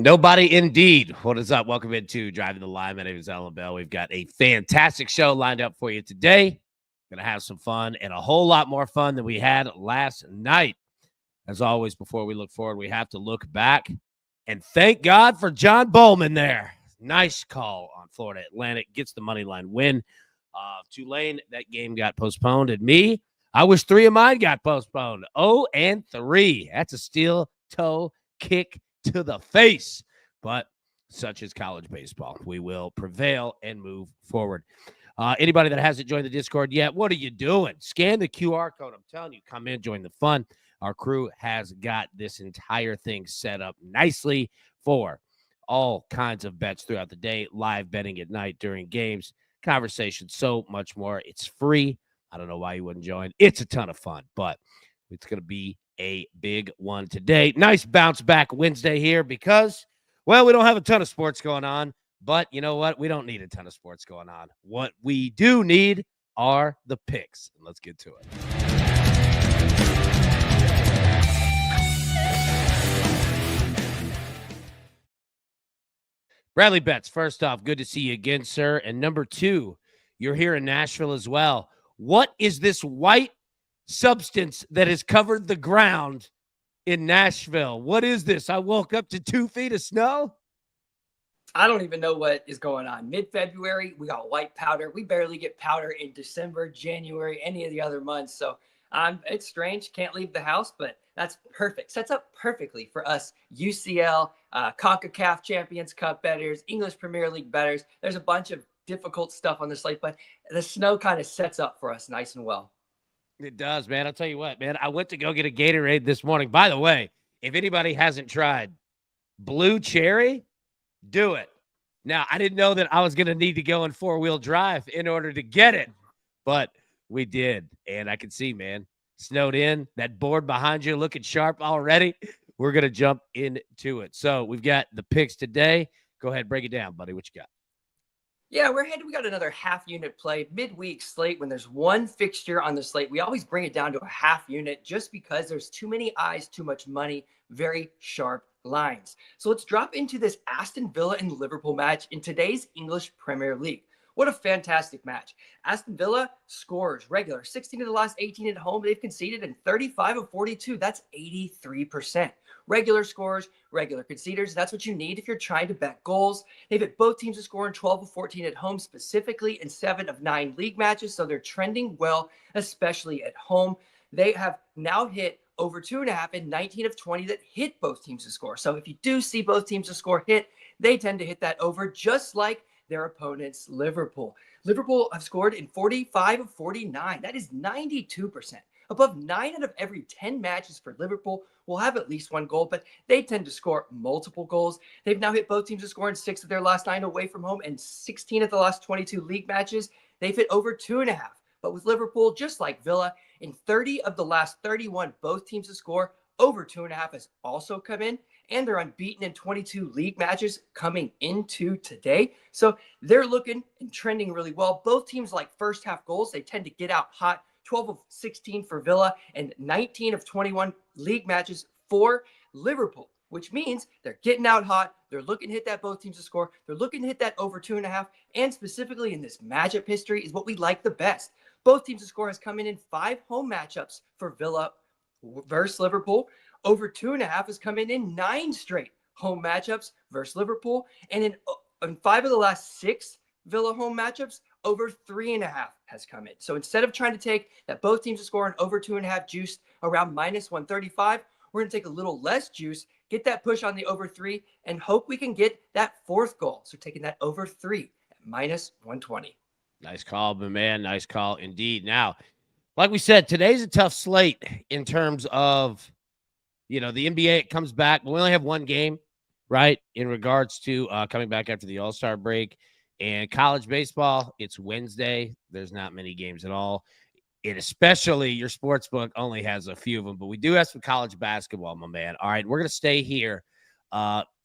Nobody indeed. What is up? Welcome into Driving the Line. My name is Alan Bell. We've got a fantastic show lined up for you today. Going to have some fun and a whole lot more fun than we had last night. As always, before we look forward, we have to look back. And thank God for John Bowman there. Nice call on Florida Atlantic. Gets the money line win. Tulane, that game got postponed. And me, I wish 3 of mine got postponed. 0-3. That's a steel toe kick to the face, but such is college baseball. We will prevail and move forward. Anybody that hasn't joined the Discord yet, what are you doing? Scan the QR code. I'm telling you, come in, join the fun. Our crew has got this entire thing set up nicely for all kinds of bets throughout the day, live betting at night during games, conversation, so much more. It's free. I don't know why you wouldn't join. It's a ton of fun, but it's going to be a big one today. Nice bounce back Wednesday here because, well, we don't have a ton of sports going on, but you know what? We don't need a ton of sports going on. What we do need are the picks. And let's get to it. Bradley Betts, first off, good to see you again, sir. And number 2, you're here in Nashville as well. What is this white substance that has covered the ground in Nashville? What is this? I woke up to 2 feet of snow. I don't even know what is going on. Mid-February, we got white powder. We barely get powder in December, January, any of the other months. So it's strange. Can't leave the house, but that's perfect. Sets up perfectly for us UCL, CONCACAF Champions Cup bettors, English Premier League bettors. There's a bunch of difficult stuff on the slate, but the snow kind of sets up for us nice and well. It does, man. I'll tell you what, man. I went to go get a Gatorade this morning. By the way, if anybody hasn't tried blue cherry, do it. Now, I didn't know that I was going to need to go in 4-wheel drive in order to get it, but we did. And I can see, man, snowed in. That board behind you looking sharp already. We're going to jump into it. So we've got the picks today. Go ahead, break it down, buddy. What you got? Yeah, we're ahead. We got another half unit play midweek slate. When there's one fixture on the slate, we always bring it down to a half unit just because there's too many eyes, too much money, very sharp lines. So let's drop into this Aston Villa and Liverpool match in today's English Premier League. What a fantastic match. Aston Villa scores regular 16 of the last 18 at home. They've conceded in 35 of 42. That's 83%. Regular scores, regular conceders. That's what you need if you're trying to bet goals. They've hit both teams to score in 12 of 14 at home, specifically in 7 of 9 league matches. So they're trending well, especially at home. They have now hit over 2.5 in 19 of 20 that hit both teams to score. So if you do see both teams to score hit, they tend to hit that over, just like their opponents, Liverpool. Liverpool have scored in 45 of 49. That is 92%. Above 9 out of every 10 matches for Liverpool will have at least one goal, but they tend to score multiple goals. They've now hit both teams to score in 6 of their last 9 away from home and 16 of the last 22 league matches. They've hit over 2.5. But with Liverpool, just like Villa, in 30 of the last 31, both teams to score over 2.5 has also come in. And they're unbeaten in 22 league matches coming into today. So they're looking and trending really well. Both teams like first half goals. They tend to get out hot. 12 of 16 for Villa and 19 of 21 league matches for Liverpool, which means they're getting out hot. They're looking to hit that both teams to score. They're looking to hit that over 2.5. And specifically in this matchup history is what we like the best. Both teams to score has come in 5 home matchups for Villa versus Liverpool. Over 2.5 has come in 9 straight home matchups versus Liverpool. And in 5 of the last 6 Villa home matchups, over 3.5 has come in. So instead of trying to take that both teams to score an over 2.5 juice around minus 135, we're going to take a little less juice, get that push on the over 3, and hope we can get that 4th goal. So taking that over 3 at minus 120. Nice call, my man. Nice call indeed. Now, like we said, today's a tough slate in terms of, the NBA. It comes back, but we only have one game, right, in regards to coming back after the All-Star break. And college baseball, it's Wednesday. There's not many games at all. And especially your sports book only has a few of them. But we do have some college basketball, my man. All right, we're going to stay here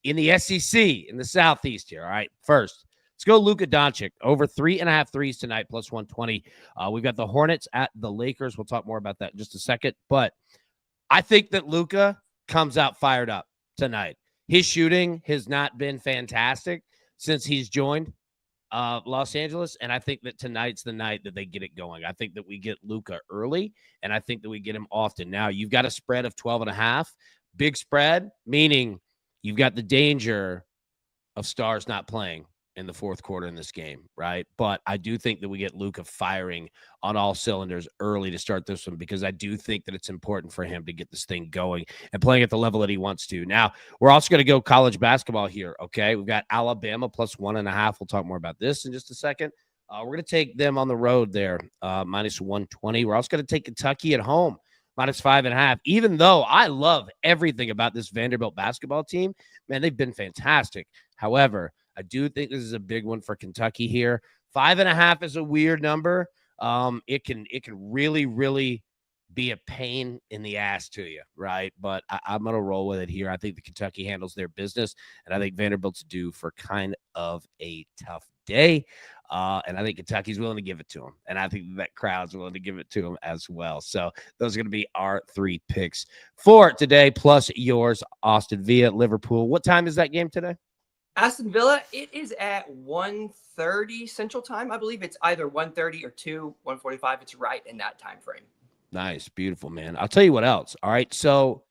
in the SEC, in the Southeast here. All right, first, let's go Luka Doncic. Over 3.5 threes tonight, plus 120. We've got the Hornets at the Lakers. We'll talk more about that in just a second. But I think that Luka comes out fired up tonight. his shooting has not been fantastic since he's joined Los Angeles. And I think that tonight's the night that they get it going. I think that we get Luka early, and I think that we get him often. Now, you've got a spread of 12.5, big spread, meaning you've got the danger of stars not playing in the fourth quarter in this game, right? But I do think that we get Luka firing on all cylinders early to start this one, because I do think that it's important for him to get this thing going and playing at the level that he wants to. Now, we're also going to go college basketball here, okay? We've got Alabama plus 1.5. We'll talk more about this in just a second. We're going to take them on the road there, minus 120. We're also going to take Kentucky at home, minus 5.5. Even though I love everything about this Vanderbilt basketball team, man, they've been fantastic. However, I do think this is a big one for Kentucky here. 5.5 is a weird number. It can really, really be a pain in the ass to you, right? But I'm going to roll with it here. I think the Kentucky handles their business, and I think Vanderbilt's due for kind of a tough day. And I think Kentucky's willing to give it to them. And I think that crowd's willing to give it to them as well. So those are going to be our 3 picks for today, plus yours, Austin Villa, Liverpool. What time is that game today? Aston Villa, it is at 1:30 Central Time. I believe it's either 1:30 or 1:45. It's right in that time frame. Nice. Beautiful, man. I'll tell you what else. All right. So,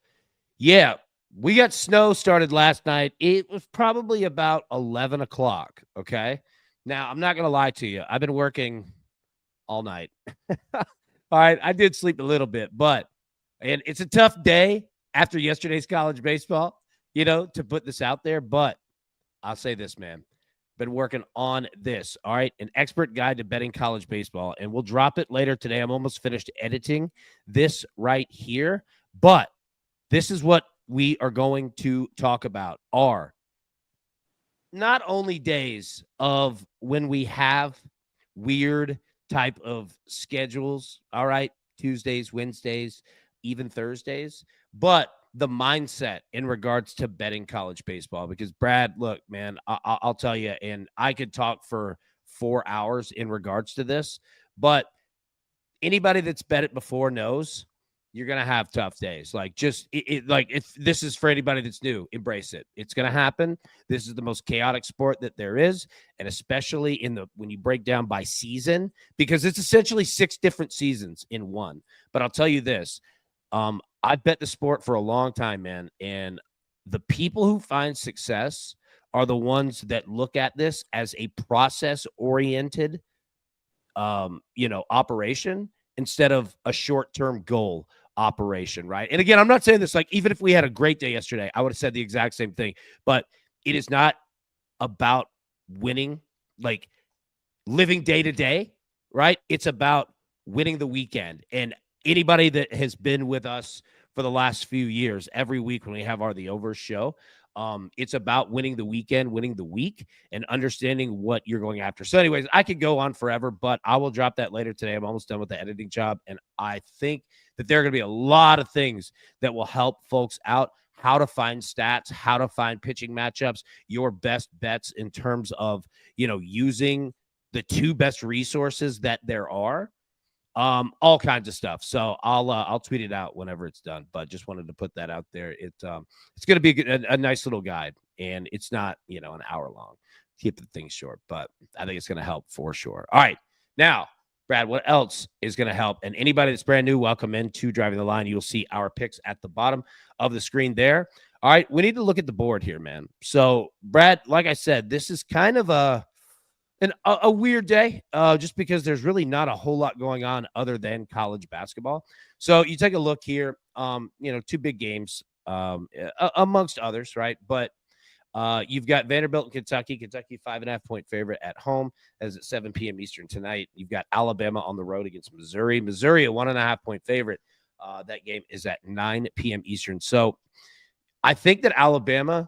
yeah, we got snow started last night. It was probably about 11 o'clock. Okay. Now, I'm not going to lie to you. I've been working all night. All right. I did sleep a little bit, and it's a tough day after yesterday's college baseball, to put this out there. But I'll say this, man. Been working on this. All right. An expert guide to betting college baseball. And we'll drop it later today. I'm almost finished editing this right here. But this is what we are going to talk about are not only days of when we have weird type of schedules. All right. Tuesdays, Wednesdays, even Thursdays, but the mindset in regards to betting college baseball. Because Brad, look, man, I'll tell you, and I could talk for 4 hours in regards to this, but anybody that's bet it before knows you're going to have tough days. Like if this is for anybody that's new, embrace it. It's going to happen. This is the most chaotic sport that there is. And especially when you break down by season, because it's essentially 6 different seasons in one. But I'll tell you this, I bet the sport for a long time, man. And the people who find success are the ones that look at this as a process-oriented, operation instead of a short-term goal operation, right? And again, I'm not saying this like even if we had a great day yesterday, I would have said the exact same thing. But it is not about winning, like living day to day, right? It's about winning the weekend. And anybody that has been with us for the last few years, every week when we have our The Overs show, it's about winning the weekend, winning the week, and understanding what you're going after. So anyways, I could go on forever, but I will drop that later today. I'm almost done with the editing job, and I think that there are going to be a lot of things that will help folks out, how to find stats, how to find pitching matchups, your best bets in terms of, using the 2 best resources that there are. All kinds of stuff. So I'll tweet it out whenever it's done, but just wanted to put that out there. It's going to be a nice little guide, and it's not, an hour long. Keep the things short, but I think it's going to help for sure. All right. Now, Brad, what else is going to help? And anybody that's brand new, welcome into Driving the Line. You'll see our picks at the bottom of the screen there. All right. We need to look at the board here, man. So Brad, like I said, this is kind of a weird day, just because there's really not a whole lot going on other than college basketball. So you take a look here, 2 big games, amongst others, right? But you've got Vanderbilt and Kentucky 5.5 point favorite at home as at 7 p.m. Eastern tonight. You've got Alabama on the road against Missouri, a 1.5 point favorite. That game is at 9 p.m. Eastern. So I think that Alabama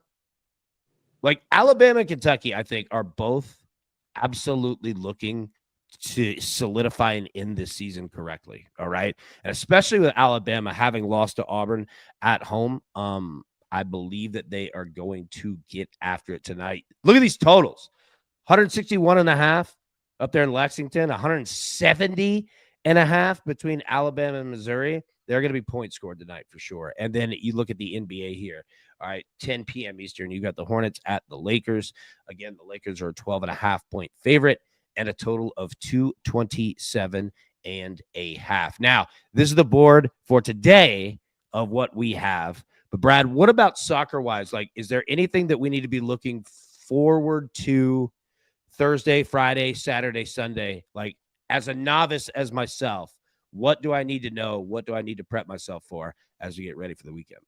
and Kentucky, I think are both absolutely looking to solidify and end this season correctly. All right. And especially with Alabama having lost to Auburn at home, I believe that they are going to get after it tonight. Look at these totals. 161.5 up there in Lexington, 170.5 between Alabama and Missouri. There are going to be points scored tonight for sure. And then you look at the NBA here. All right, 10 p.m. Eastern. You got the Hornets at the Lakers. Again, the Lakers are a 12.5-point favorite and a total of 227.5. Now, this is the board for today of what we have. But Brad, what about soccer-wise? Like, is there anything that we need to be looking forward to Thursday, Friday, Saturday, Sunday? Like, as a novice as myself, what do I need to know? What do I need to prep myself for as we get ready for the weekend?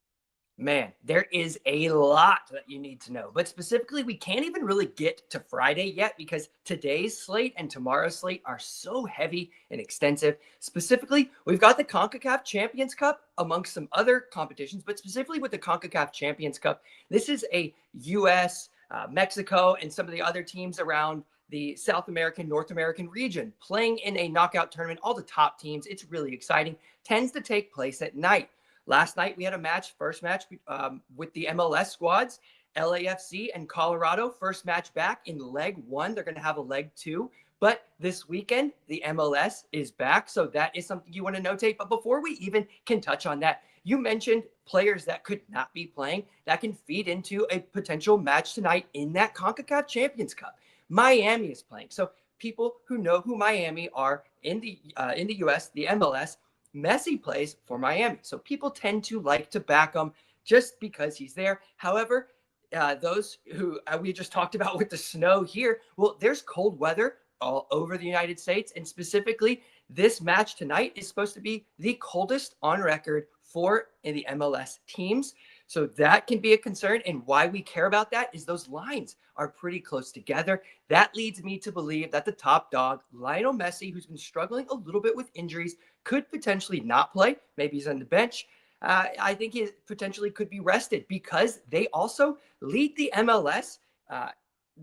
Man, there is a lot that you need to know, but specifically, we can't even really get to Friday yet because today's slate and tomorrow's slate are so heavy and extensive. Specifically, we've got the CONCACAF Champions Cup amongst some other competitions, but specifically with the CONCACAF Champions Cup, this is a U.S., Mexico, and some of the other teams around the South American, North American region playing in a knockout tournament. All the top teams, it's really exciting, tends to take place at night. Last night, we had a match, first match with the MLS squads, LAFC and Colorado. First match back in leg one. They're going to have a leg two. But this weekend, the MLS is back. So that is something you want to notate. But before we even can touch on that, you mentioned players that could not be playing that can feed into a potential match tonight in that CONCACAF Champions Cup. Miami is playing. So people who know who Miami are in the U.S., the MLS, Messi plays for Miami. So people tend to like to back him just because he's there. However, those who we just talked about with the snow here, well, there's cold weather all over the United States. And specifically, this match tonight is supposed to be the coldest on record for in the MLS teams. So that can be a concern. And why we care about that is those lines are pretty close together. That leads me to believe that the top dog, Lionel Messi, who's been struggling a little bit with injuries, could potentially not play. Maybe he's on the bench. I think he potentially could be rested because they also lead the MLS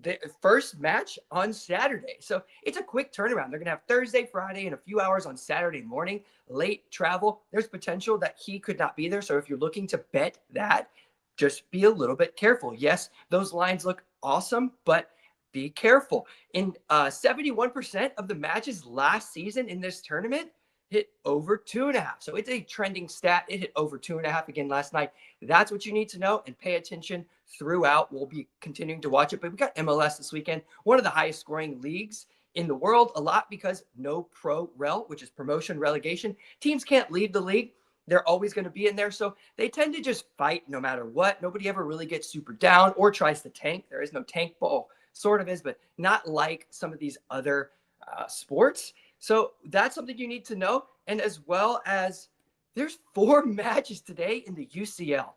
the first match on Saturday. So it's a quick turnaround. They're going to have Thursday, Friday, and a few hours on Saturday morning. Late travel. There's potential that he could not be there. So if you're looking to bet that, just be a little bit careful. Yes, those lines look awesome, but be careful. In 71% of the matches last season in this tournament, hit over 2.5. So it's a trending stat. It hit over 2.5 again last night. That's what you need to know and pay attention throughout. We'll be continuing to watch it, but we got MLS this weekend, one of the highest scoring leagues in the world, a lot because no pro rel, which is promotion relegation. Teams can't leave the league. They're always going to be in there. So they tend to just fight no matter what. Nobody ever really gets super down or tries to tank. There is no tank ball, sort of is, but not like some of these other sports. So that's something you need to know. And as well as there's 4 matches today in the UCL.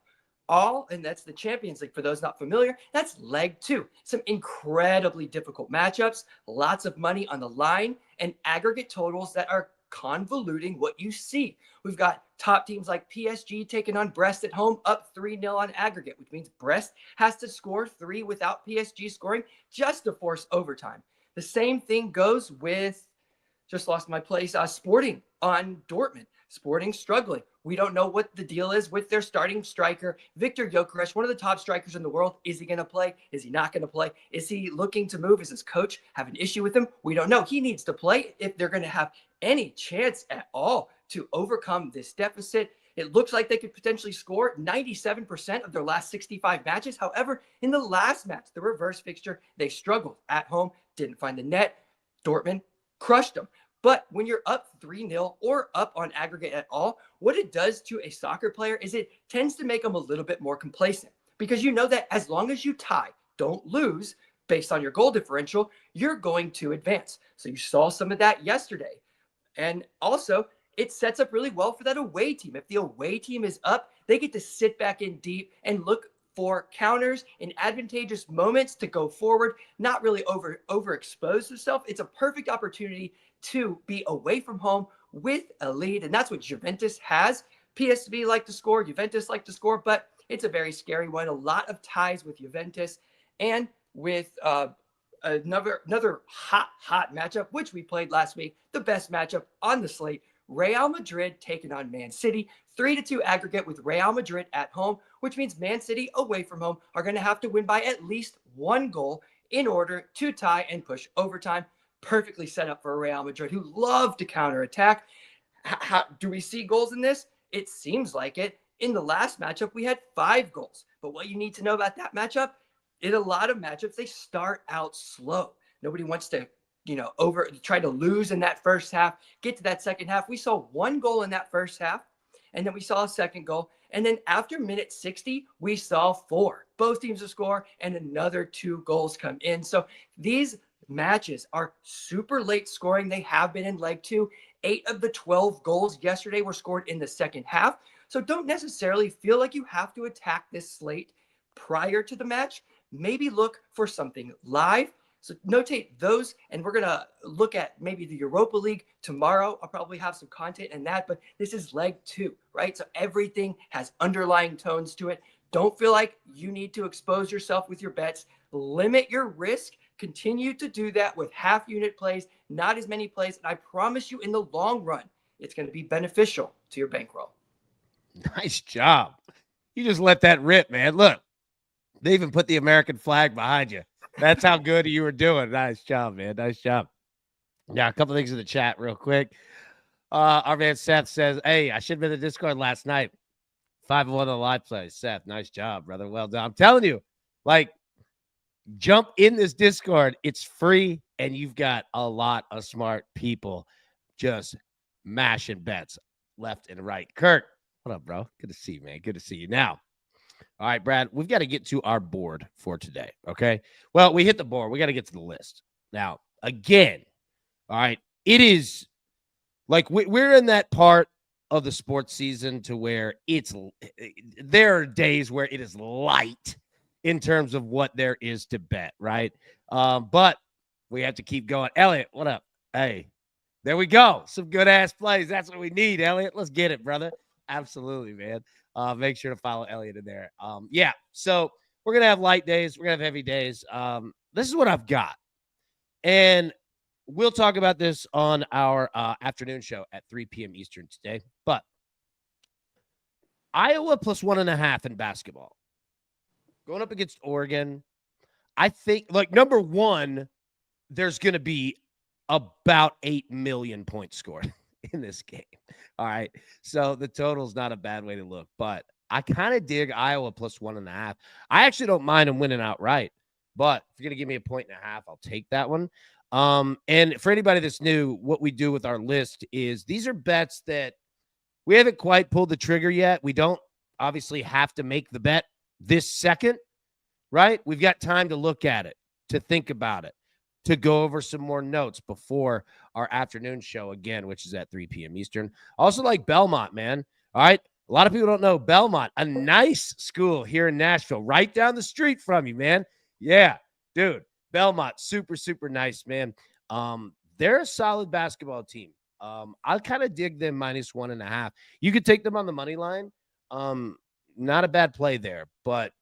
And that's the Champions League. For those not familiar, that's leg 2. Some incredibly difficult matchups, lots of money on the line, and aggregate totals that are convoluting what you see. We've got top teams like PSG taking on Brest at home, up 3-0 on aggregate, which means Brest has to score 3 without PSG scoring just to force overtime. The same thing goes with, just lost my place, Sporting on Dortmund. Sporting struggling. We don't know what the deal is with their starting striker, Victor Gyökeres, one of the top strikers in the world. Is he going to play? Is he not going to play? Is he looking to move? Is his coach have an issue with him? We don't know. He needs to play if they're going to have any chance at all to overcome this deficit. It looks like they could potentially score 97% of their last 65 matches. However, in the last match, the reverse fixture, they struggled at home, didn't find the net. Dortmund crushed them. But when you're up 3-0 or up on aggregate at all, what it does to a soccer player is it tends to make them a little bit more complacent because you know that as long as you tie, don't lose based on your goal differential, you're going to advance. So you saw some of that yesterday. And also, it sets up really well for that away team. If the away team is up, they get to sit back in deep and look for counters in advantageous moments to go forward, not really overexpose themselves. It's a perfect opportunity to be away from home with a lead. And that's what Juventus has. PSV like to score, Juventus like to score, but it's a very scary one. A lot of ties with Juventus and with another hot matchup, which we played last week, the best matchup on the slate. Real Madrid taking on Man City, 3-2 aggregate with Real Madrid at home, which means Man City away from home are going to have to win by at least 1 goal in order to tie and push overtime. Perfectly set up for Real Madrid, who love to counterattack. How do we see goals in this? It seems like it. In the last matchup, we had 5 goals. But what you need to know about that matchup, in a lot of matchups, they start out slow. Nobody wants to, try to lose in that first half, get to that second half. We saw 1 goal in that first half, and then we saw a second goal. And then after minute 60, we saw 4. Both teams to score, and another 2 goals come in. So these matches are super late scoring. They have been in leg 2. 8 of the 12 goals yesterday were scored in the second half. So don't necessarily feel like you have to attack this slate prior to the match. Maybe look for something live. So notate those, and we're going to look at maybe the Europa League tomorrow. I'll probably have some content in that, but this is leg 2, right? So everything has underlying tones to it. Don't feel like you need to expose yourself with your bets. Limit your risk. Continue to do that with half unit plays, not as many plays. And I promise you, in the long run, it's going to be beneficial to your bankroll. Nice job. You just let that rip, man. Look, they even put the American flag behind you. That's how good you were doing. Nice job, man. Nice job. Now, a couple things in the chat real quick. Our man Seth says, hey, I should have been in the Discord last night. 5-1 on the live play. Seth, nice job, brother. Well done. I'm telling you, jump in this Discord. It's free, and you've got a lot of smart people just mashing bets left and right. Kirk, what up, bro? Good to see you, man. Good to see you. Now, all right, Brad, we've got to get to our board for today, okay? Well, we hit the board. We got to get to the list. Now, again, all right, it is like we're in that part of the sports season to where there are days where it is light in terms of what there is to bet, right? But we have to keep going. Elliot, what up? Hey, there we go. Some good-ass plays. That's what we need, Elliot. Let's get it, brother. Absolutely, man. Make sure to follow Elliot in there. Yeah, so we're going to have light days. We're going to have heavy days. This is what I've got. And we'll talk about this on our afternoon show at 3 p.m. Eastern today. But Iowa plus 1.5 in basketball. Going up against Oregon, I think, number one, there's going to be about 8 million points scored in this game. All right. So the total's not a bad way to look, but I kind of dig Iowa plus 1.5. I actually don't mind them winning outright, but if you're going to give me 1.5 points, I'll take that one. And for anybody that's new, what we do with our list is these are bets that we haven't quite pulled the trigger yet. We don't obviously have to make the bet this second, right? We've got time to look at it, to think about it, to go over some more notes before our afternoon show again, which is at 3 p.m. Eastern. Also like Belmont, man. All right. A lot of people don't know Belmont, a nice school here in Nashville, right down the street from you, man. Yeah, dude. Belmont, super, super nice, man. They're a solid basketball team. I kind of dig them minus 1.5. You could take them on the money line. Not a bad play there, but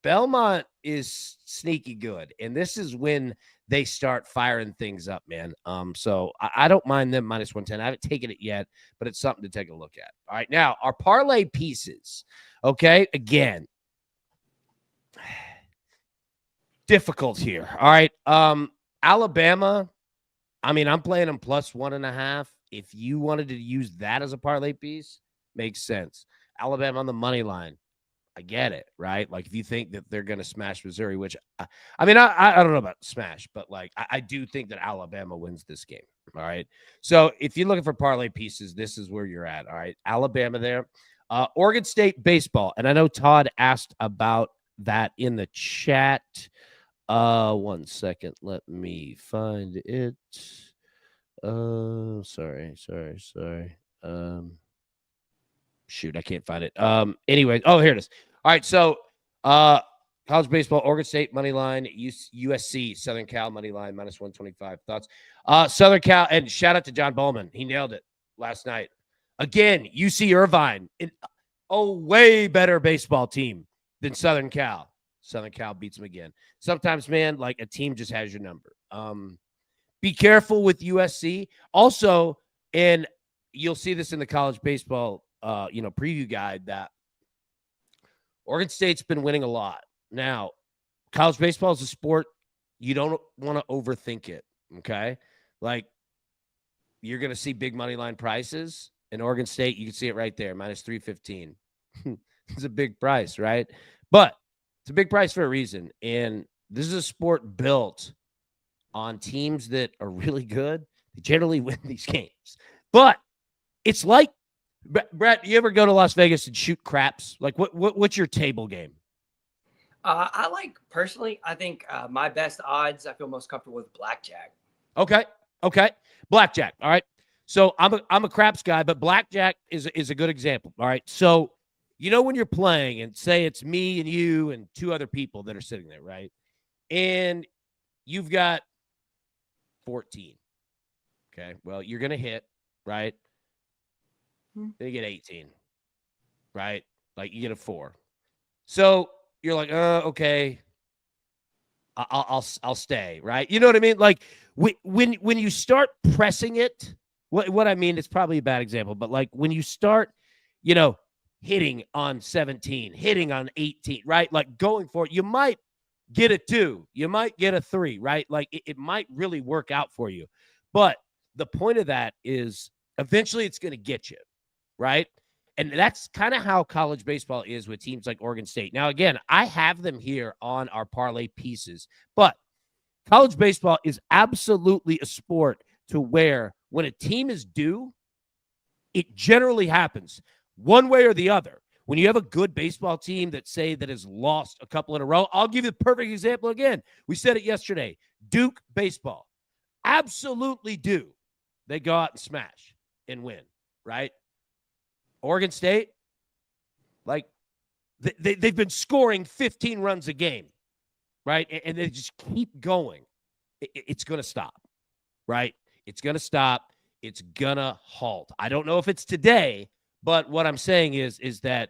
Belmont is sneaky good, and this is when they start firing things up, man. So I don't mind them minus 110. I haven't taken it yet, but it's something to take a look at. All right, now our parlay pieces. Okay, again, difficult here. All right, Alabama. I mean, I'm playing them plus 1.5. If you wanted to use that as a parlay piece, makes sense. Alabama on the money line. I get it, right? Like, if you think that they're going to smash Missouri, which, I don't know about smash, but, I do think that Alabama wins this game, all right? So, if you're looking for parlay pieces, this is where you're at, all right? Alabama there. Oregon State baseball, and I know Todd asked about that in the chat. 1 second. Let me find it. Sorry. Shoot, I can't find it. Anyway, here it is. All right, so college baseball, Oregon State money line, USC, Southern Cal money line, minus 125. Thoughts? Southern Cal, and shout out to John Bowman. He nailed it last night. Again, UC Irvine, a way better baseball team than Southern Cal. Southern Cal beats them again. Sometimes, man, a team just has your number. Be careful with USC. Also, and you'll see this in the college baseball preview guide, that Oregon State's been winning a lot. Now, college baseball is a sport. You don't want to overthink it, okay? You're going to see big money line prices, And Oregon State, you can see it right there, minus 315. It's a big price, right? But it's a big price for a reason. And this is a sport built on teams that are really good. They generally win these games. But it's like, Brett, you ever go to Las Vegas and shoot craps? Like, what's your table game? I like, personally, I think my best odds, I feel most comfortable with blackjack. Okay. Blackjack. All right. So I'm a craps guy, but blackjack is a good example. All right. So when you're playing and say it's me and you and two other people that are sitting there, right? And you've got 14. Okay. Well, you're gonna hit, right? Then you get 18, right? Like you get a 4. So you're like, okay, I'll stay, right? You know what I mean? Like when you start pressing it, what I mean, it's probably a bad example, but like when you start, hitting on 17, hitting on 18, right? Like going for it, you might get a 2, you might get a 3, right? Like it might really work out for you. But the point of that is eventually it's going to get you, right? And that's kind of how college baseball is with teams like Oregon State. Now, again, I have them here on our parlay pieces, but college baseball is absolutely a sport to where when a team is due, it generally happens one way or the other. When you have a good baseball team that has lost a couple in a row, I'll give you the perfect example again. We said it yesterday. Duke baseball, absolutely due. They go out and smash and win, right? Oregon State, like they've been scoring 15 runs a game, right? And they just keep going. It's going to stop, right? It's going to stop. It's going to halt. I don't know if it's today, but what I'm saying is that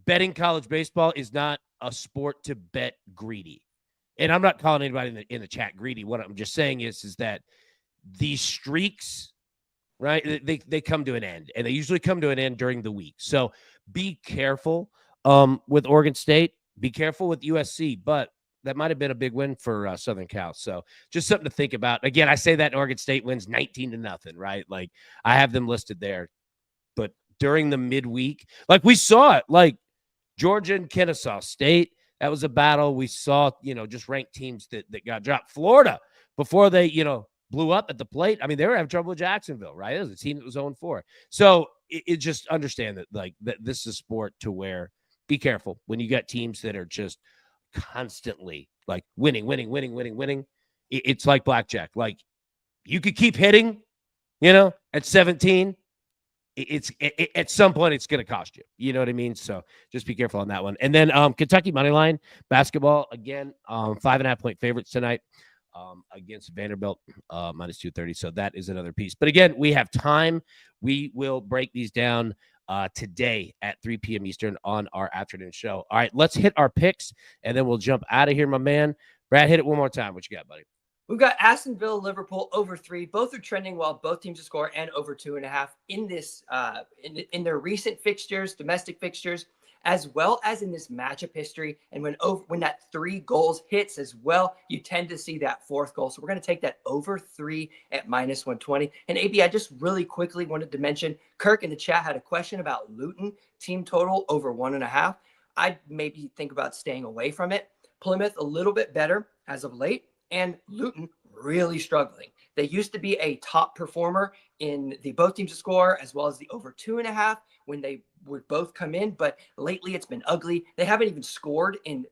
betting college baseball is not a sport to bet greedy. And I'm not calling anybody in the chat greedy. What I'm just saying is that these streaks, right, they come to an end, and they usually come to an end during the week. So be careful with Oregon State. Be careful with USC, but that might have been a big win for Southern Cal. So just something to think about. Again, I say that Oregon State wins 19-0, right? Like I have them listed there. But during the midweek, like we saw it, like Georgia and Kennesaw State, that was a battle. We saw, just ranked teams that got dropped. Florida, before they, blew up at the plate. I mean, they were having trouble with Jacksonville, right? It was a team that was 0-4. So it just understand that, like, that this is a sport to where be careful when you got teams that are just constantly like winning. It's like blackjack. Like you could keep hitting, at 17. At some point it's going to cost you. You know what I mean? So just be careful on that one. And then Kentucky Moneyline basketball, again, 5.5 point favorites tonight against Vanderbilt, minus 230. So that is another piece. But again, we have time. We will break these down today at 3 p.m. Eastern on our afternoon show. All right, let's hit our picks, and then we'll jump out of here, my man. Brad, hit it one more time. What you got, buddy? We've got Aston Villa, Liverpool over 3. Both are trending well. Both teams to score and over 2.5 in this in their recent fixtures, domestic fixtures, as well as in this matchup history. And when that 3 goals hits as well, you tend to see that 4th goal. So we're going to take that over 3 at minus 120. And AB, I just really quickly wanted to mention Kirk in the chat had a question about Luton team total over 1.5. I'd maybe think about staying away from it. Plymouth a little bit better as of late. And Luton really struggling. They used to be a top performer in the both teams to score as well as the over 2.5 when they would both come in. But lately it's been ugly. They haven't even scored in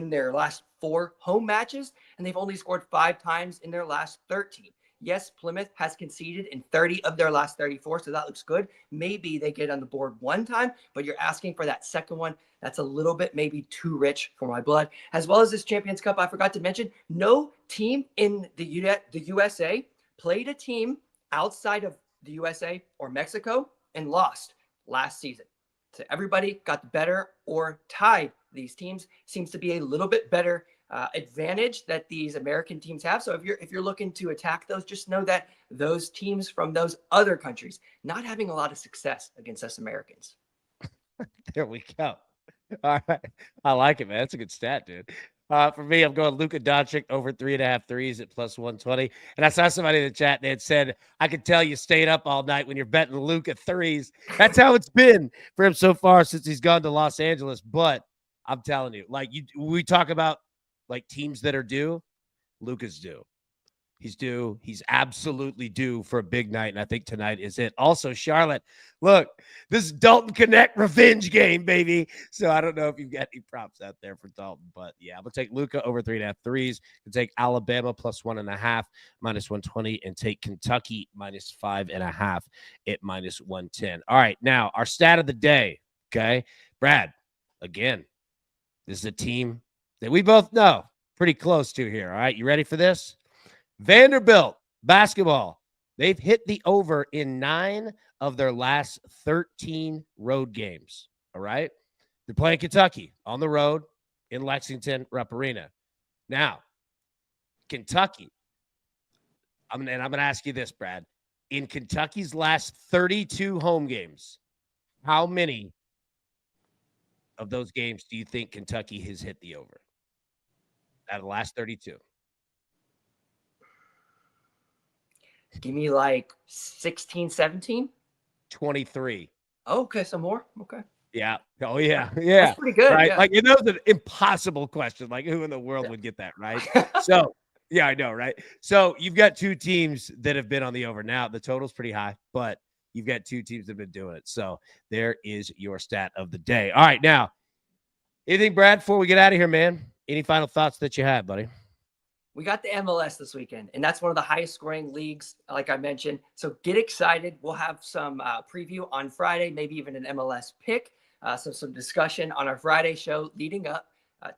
their last 4 home matches, and they've only scored 5 times in their last 13. Yes, Plymouth has conceded in 30 of their last 34, so that looks good. Maybe they get on the board one time, but you're asking for that second one. That's a little bit maybe too rich for my blood. As well as this Champions Cup, I forgot to mention, no team in the USA played a team outside of the USA or Mexico and lost last season. So everybody got the better or tied these teams. Seems to be a little bit better advantage that these American teams have. So if you're looking to attack those, just know that those teams from those other countries not having a lot of success against us Americans. There we go. All right. I like it, man. That's a good stat, dude. For me, I'm going Luka Doncic over 3.5 threes at plus 120. And I saw somebody in the chat that said, I could tell you stayed up all night when you're betting Luka threes. That's how it's been for him so far since he's gone to Los Angeles. But I'm telling you, like we talk about like teams that are due, Luka's due. He's due. He's absolutely due for a big night, and I think tonight is it. Also, Charlotte, look, this is Dalton Connect revenge game, baby. So I don't know if you've got any props out there for Dalton, but yeah, I'm going to take Luka over 3.5 threes. I'm take Alabama plus 1.5, minus 120, and take Kentucky minus 5.5 at minus 110. All right, now our stat of the day, okay? Brad, again, this is a team that we both know pretty close to here, all right? You ready for this? Vanderbilt basketball. They've hit the over in 9 of their last 13 road games. All right. They're playing Kentucky on the road in Lexington, Rupp Arena. Now, Kentucky. I'm going to ask you this, Brad. In Kentucky's last 32 home games, how many of those games do you think Kentucky has hit the over? Out of the last 32. Give me like 16, 17. 23. Oh, okay, some more. Okay. Yeah. Oh, yeah. Yeah. That's pretty good. Right. Yeah. Like, it's an impossible question. Like, who in the world would get that, right? So, yeah, I know, right? So, you've got two teams that have been on the over. Now, the total's pretty high, but you've got two teams that have been doing it. So, there is your stat of the day. All right. Now, anything, Brad, before we get out of here, man? Any final thoughts that you have, buddy? We got the MLS this weekend, and that's one of the highest scoring leagues, like I mentioned. So get excited. We'll have some preview on Friday, maybe even an MLS pick. So some discussion on our Friday show leading up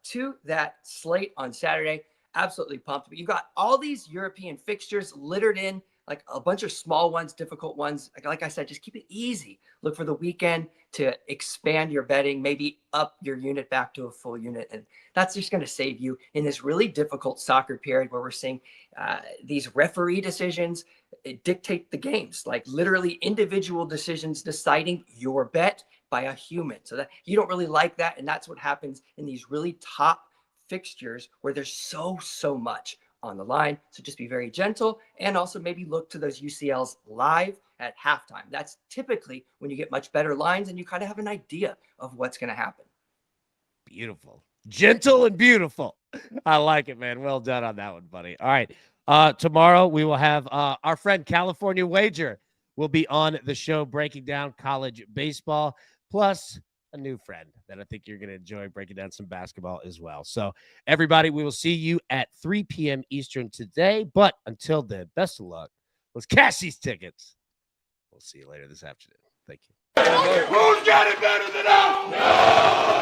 to that slate on Saturday. Absolutely pumped. But you got all these European fixtures littered in, like a bunch of small ones, difficult ones. Like I said, just keep it easy. Look for the weekend to expand your betting, maybe up your unit back to a full unit. And that's just going to save you in this really difficult soccer period where we're seeing these referee decisions dictate the games, like literally individual decisions deciding your bet by a human. So that you don't really like that. And that's what happens in these really top fixtures where there's so much on the line. So just be very gentle and also maybe look to those UCLs live at halftime. That's typically when you get much better lines and you kind of have an idea of what's going to happen. Beautiful. Gentle and beautiful. I like it, man. Well done on that one, buddy. All right. Tomorrow we will have our friend California Wager will be on the show breaking down college baseball, plus a new friend that I think you're going to enjoy breaking down some basketball as well. So everybody, we will see you at 3 p.m. Eastern today. But until then, best of luck. Let's cash these tickets. We'll see you later this afternoon. Thank you. Who's got it better than us? No!